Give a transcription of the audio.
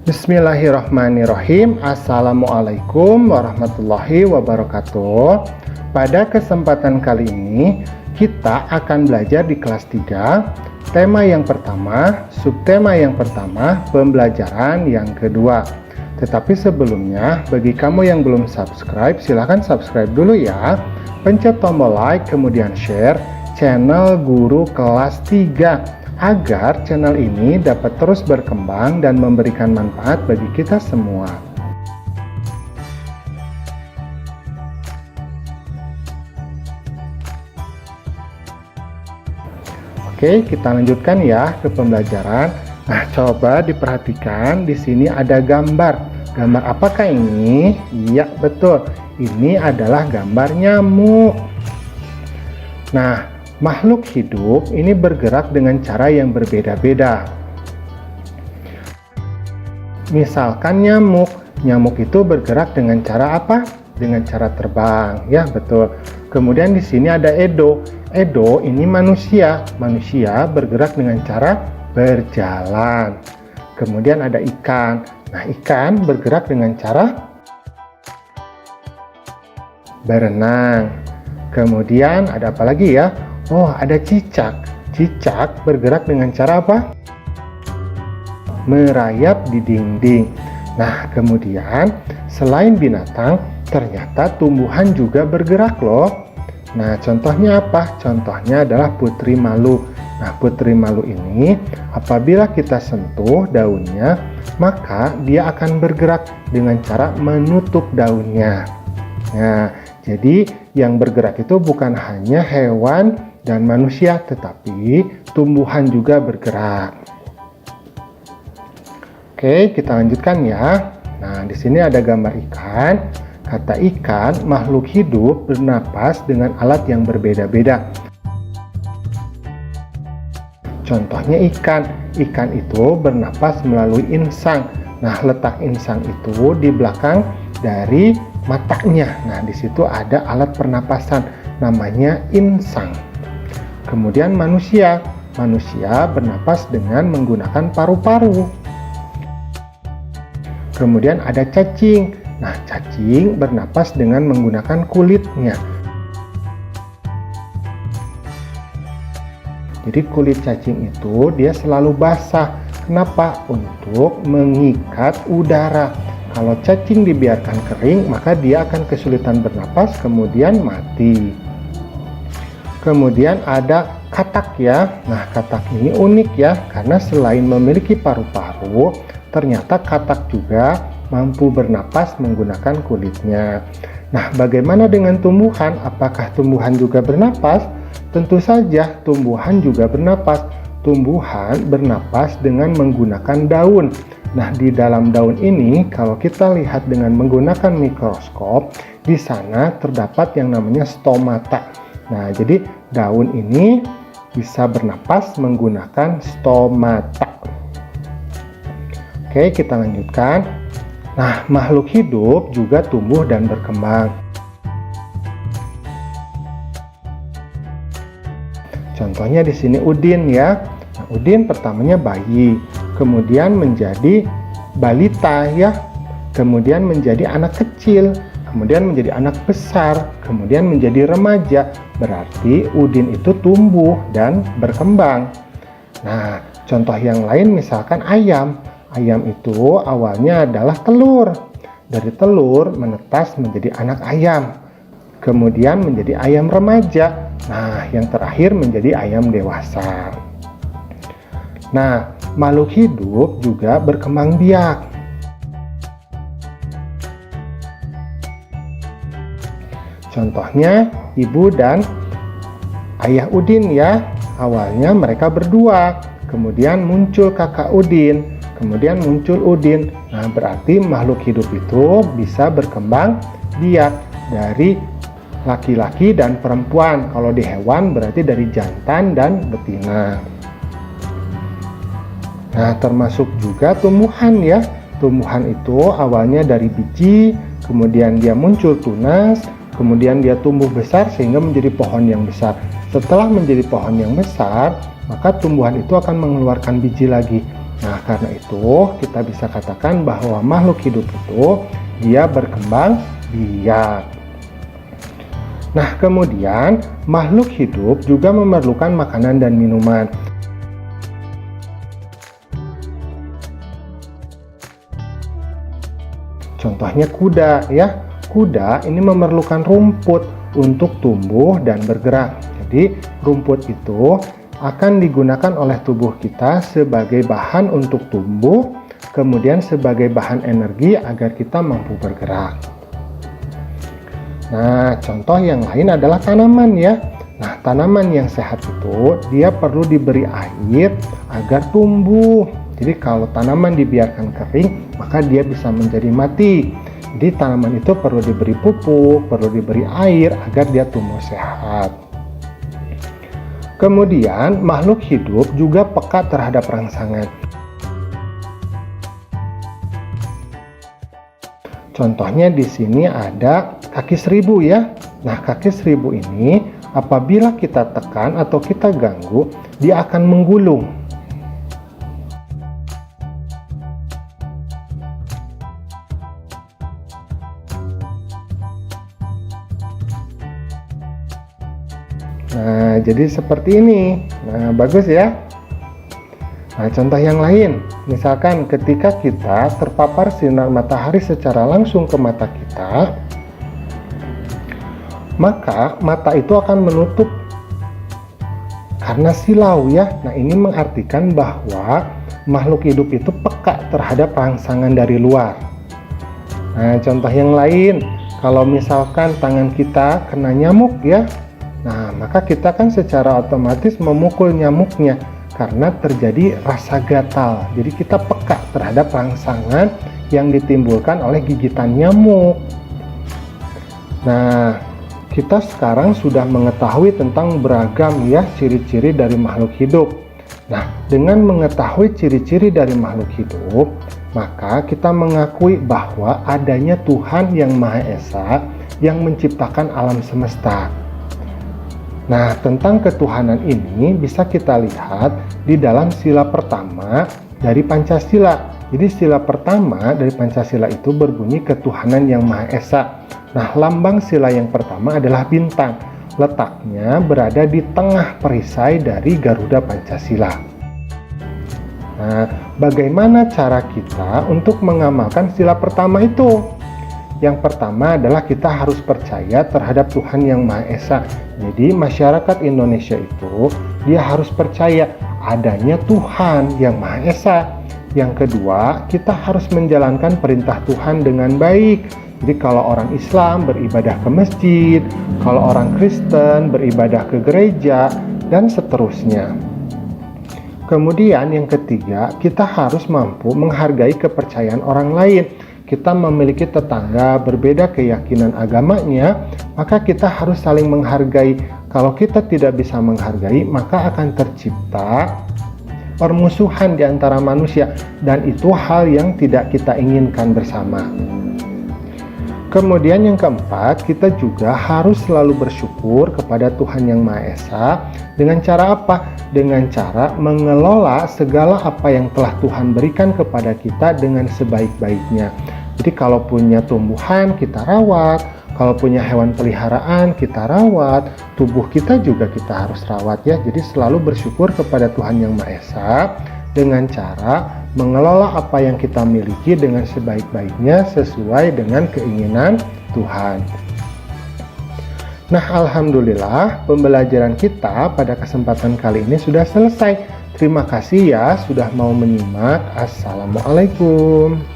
Bismillahirrahmanirrahim. Assalamualaikum warahmatullahi wabarakatuh. Pada kesempatan kali ini kita akan belajar di kelas 3, tema yang pertama, subtema yang pertama, pembelajaran yang kedua. Tetapi sebelumnya, bagi kamu yang belum subscribe, silahkan subscribe dulu ya. Pencet tombol like, kemudian share channel Guru Kelas 3 agar channel ini dapat terus berkembang dan memberikan manfaat bagi kita semua. Oke, kita lanjutkan ya ke pembelajaran. Nah, coba diperhatikan, di sini ada gambar. Gambar apakah ini? Iya, betul. Ini adalah gambar nyamuk. Nah, makhluk hidup ini bergerak dengan cara yang berbeda-beda. Misalkan nyamuk itu bergerak dengan cara apa? Dengan cara terbang, ya betul. Kemudian di sini ada Edo. Edo ini manusia bergerak dengan cara berjalan. Kemudian ada ikan. Nah, ikan bergerak dengan cara berenang. Kemudian ada apa lagi ya? Oh, ada cicak. Cicak bergerak dengan cara apa? Merayap di dinding. Nah, kemudian selain binatang, ternyata tumbuhan juga bergerak loh. Nah, contohnya apa? Contohnya adalah putri malu. Nah, putri malu ini apabila kita sentuh daunnya, maka dia akan bergerak dengan cara menutup daunnya. Nah, jadi yang bergerak itu bukan hanya hewan dan manusia, tetapi tumbuhan juga bergerak. Oke, kita lanjutkan ya. Nah, di sini ada gambar ikan. Kata ikan, makhluk hidup bernapas dengan alat yang berbeda-beda. Contohnya ikan. Ikan itu bernapas melalui insang. Nah, letak insang itu di belakang dari matanya. Nah, di situ ada alat pernapasan namanya insang. Kemudian manusia bernapas dengan menggunakan paru-paru. Kemudian ada cacing. Nah, cacing bernapas dengan menggunakan kulitnya. Jadi kulit cacing itu dia selalu basah. Kenapa? Untuk mengikat udara. Kalau cacing dibiarkan kering, maka dia akan kesulitan bernapas, kemudian mati. Kemudian ada katak ya. Nah, katak ini unik ya, karena selain memiliki paru-paru, ternyata katak juga mampu bernapas menggunakan kulitnya. Nah, bagaimana dengan tumbuhan? Apakah tumbuhan juga bernapas? Tentu saja tumbuhan juga bernapas. Tumbuhan bernapas dengan menggunakan daun. Nah, di dalam daun ini kalau kita lihat dengan menggunakan mikroskop, di sana terdapat yang namanya stomata. Nah, jadi daun ini bisa bernapas menggunakan stomata. Oke, kita lanjutkan. Nah, makhluk hidup juga tumbuh dan berkembang. Contohnya di sini udin ya. Nah, udin pertamanya bayi, kemudian menjadi balita ya, kemudian menjadi anak kecil, kemudian menjadi anak besar, kemudian menjadi remaja. Berarti udin itu tumbuh dan berkembang. Nah, contoh yang lain misalkan ayam. Ayam itu awalnya adalah telur. Dari telur menetas menjadi anak ayam. Kemudian menjadi ayam remaja. Nah, yang terakhir menjadi ayam dewasa. Nah, makhluk hidup juga berkembang biak. Contohnya ibu dan ayah udin ya. Awalnya mereka berdua, kemudian muncul kakak udin, kemudian muncul udin. Nah, berarti makhluk hidup itu bisa berkembang biak dari laki-laki dan perempuan. Kalau di hewan berarti dari jantan dan betina. Nah, termasuk juga tumbuhan ya. Tumbuhan itu awalnya dari biji, kemudian dia muncul tunas, kemudian dia tumbuh besar sehingga menjadi pohon yang besar. Setelah menjadi pohon yang besar, maka tumbuhan itu akan mengeluarkan biji lagi. Nah, karena itu kita bisa katakan bahwa makhluk hidup itu dia berkembang biak. Nah, kemudian makhluk hidup juga memerlukan makanan dan minuman. Contohnya kuda ya. Kuda ini memerlukan rumput untuk tumbuh dan bergerak. Jadi, rumput itu akan digunakan oleh tubuh kita sebagai bahan untuk tumbuh, kemudian sebagai bahan energi agar kita mampu bergerak. Nah, contoh yang lain adalah tanaman ya. Nah, tanaman yang sehat itu dia perlu diberi air agar tumbuh. Jadi kalau tanaman dibiarkan kering, maka dia bisa menjadi mati. Jadi tanaman itu perlu diberi pupuk, perlu diberi air agar dia tumbuh sehat. Kemudian makhluk hidup juga peka terhadap rangsangan. Contohnya di sini ada kaki seribu ya. Nah, kaki seribu ini apabila kita tekan atau kita ganggu, dia akan menggulung. Nah, jadi seperti ini. Nah, bagus ya. Nah, contoh yang lain, misalkan ketika kita terpapar sinar matahari secara langsung ke mata kita, maka mata itu akan menutup karena silau ya. Nah, ini mengartikan bahwa makhluk hidup itu peka terhadap rangsangan dari luar. Nah, contoh yang lain, kalau misalkan tangan kita kena nyamuk ya, nah, maka kita kan secara otomatis memukul nyamuknya karena terjadi rasa gatal. Jadi kita peka terhadap rangsangan yang ditimbulkan oleh gigitan nyamuk. Nah, kita sekarang sudah mengetahui tentang beragam ya ciri-ciri dari makhluk hidup. Nah, dengan mengetahui ciri-ciri dari makhluk hidup, maka kita mengakui bahwa adanya Tuhan yang Maha Esa yang menciptakan alam semesta. Nah, tentang ketuhanan ini bisa kita lihat di dalam sila pertama dari Pancasila. Jadi sila pertama dari Pancasila itu berbunyi ketuhanan yang Maha Esa. Nah, lambang sila yang pertama adalah bintang. Letaknya berada di tengah perisai dari Garuda Pancasila. Nah, bagaimana cara kita untuk mengamalkan sila pertama itu? Yang pertama adalah kita harus percaya terhadap Tuhan yang Maha Esa. Jadi masyarakat Indonesia itu dia harus percaya adanya Tuhan yang Maha Esa. Yang kedua, kita harus menjalankan perintah Tuhan dengan baik. Jadi kalau orang Islam beribadah ke masjid, kalau orang Kristen beribadah ke gereja, dan seterusnya. Kemudian yang ketiga, kita harus mampu menghargai kepercayaan orang lain. Kita memiliki tetangga berbeda keyakinan agamanya, maka kita harus saling menghargai. Kalau kita tidak bisa menghargai, maka akan tercipta permusuhan di antara manusia, dan itu hal yang tidak kita inginkan bersama. Kemudian yang keempat, kita juga harus selalu bersyukur kepada Tuhan yang Maha Esa. Dengan cara apa? Dengan cara mengelola segala apa yang telah Tuhan berikan kepada kita dengan sebaik-baiknya. Jadi kalau punya tumbuhan kita rawat, kalau punya hewan peliharaan kita rawat, tubuh kita juga kita harus rawat ya. Jadi selalu bersyukur kepada Tuhan yang Maha Esa dengan cara mengelola apa yang kita miliki dengan sebaik-baiknya sesuai dengan keinginan Tuhan. Nah, alhamdulillah pembelajaran kita pada kesempatan kali ini sudah selesai. Terima kasih ya sudah mau menyimak. Assalamualaikum.